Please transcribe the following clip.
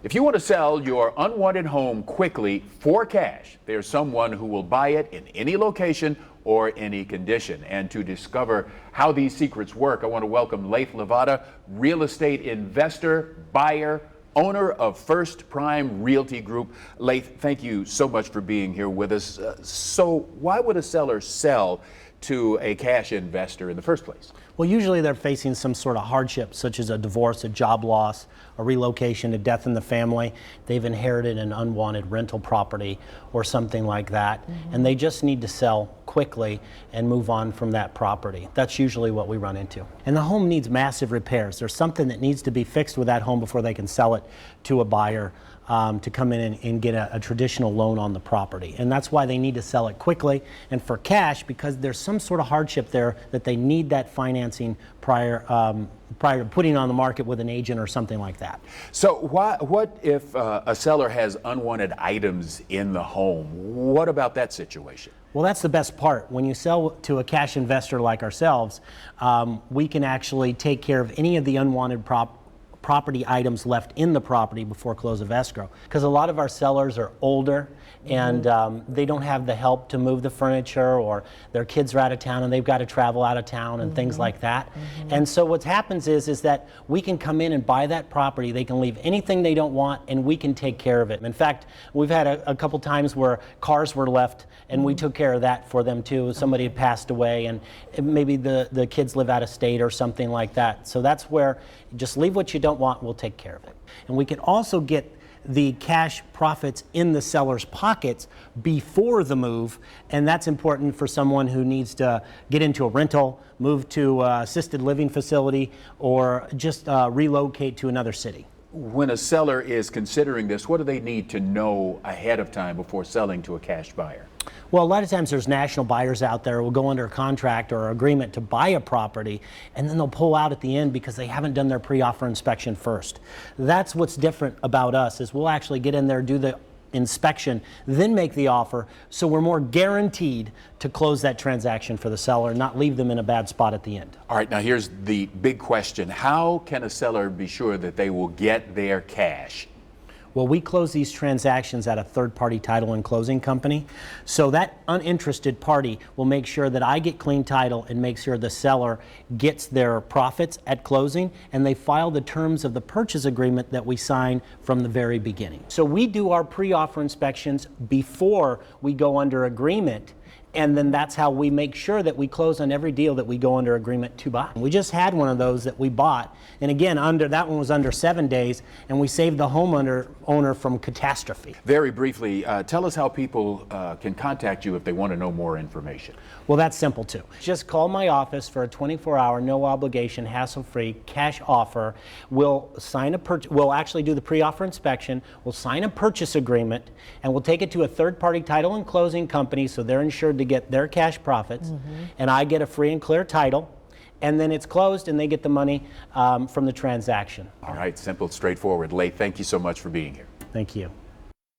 If you want to sell your unwanted home quickly for cash, there's someone who will buy it in any location or any condition. And to discover how these secrets work, I want to welcome Laith Lavada, real estate investor, buyer, owner of First Prime Realty Group. Laith, thank you so much for being here with us. So why would a seller sell to a cash investor in the first place? Well, usually they're facing some sort of hardship, such as a divorce, a job loss, a relocation, a death in the family. They've inherited an unwanted rental property or something like that, and they just need to sell quickly and move on from that property. That's usually what we run into. And the home needs massive repairs. There's something that needs to be fixed with that home before they can sell it to a buyer to come in and get a traditional loan on the property. And that's why they need to sell it quickly and for cash, because there's some sort of hardship there that they need that financing prior to putting it on the market with an agent or something like that. So what if a seller has unwanted items in the home? What about that situation? Well, that's the best part. When you sell to a cash investor like ourselves, we can actually take care of any of the unwanted property items left in the property before close of escrow, because a lot of our sellers are older and they don't have the help to move the furniture, or their kids are out of town and they've got to travel out of town and things like that. And so what happens is that we can come in and buy that property. They can leave anything they don't want and we can take care of it. In fact, we've had a couple times where cars were left and we took care of that for them too. Somebody had passed away and maybe the kids live out of state or something like that. So that's where just leave what you don't want, we'll take care of it. And we can also get the cash profits in the seller's pockets before the move, and that's important for someone who needs to get into a rental, move to an assisted living facility, or just relocate to another city. When a seller is considering this, what do they need to know ahead of time before selling to a cash buyer? Well, a lot of times there's national buyers out there who will go under a contract or agreement to buy a property, and then they'll pull out at the end because they haven't done their pre-offer inspection first. That's what's different about us, is we'll actually get in there, do the inspection, then make the offer, so we're more guaranteed to close that transaction for the seller, not leave them in a bad spot at the end. All right, now here's the big question. How can a seller be sure that they will get their cash? Well, we close these transactions at a third-party title and closing company. So that uninterested party will make sure that I get clean title and make sure the seller gets their profits at closing, and they file the terms of the purchase agreement that we sign from the very beginning. So we do our pre-offer inspections before we go under agreement, and then that's how we make sure that we close on every deal that we go under agreement to buy. We just had one of those that we bought, and again, that one was under 7 days, and we saved the homeowner from catastrophe. Very briefly, tell us how people can contact you if they want to know more information. Well, that's simple too. Just call my office for a 24-hour, no obligation, hassle-free cash offer. We'll actually do the pre-offer inspection. We'll sign a purchase agreement, and we'll take it to a third-party title and closing company, so they're insured to get their cash profits, and I get a free and clear title, and then it's closed and they get the money from the transaction. All right, simple, straightforward. Laith, thank you so much for being here. Thank you.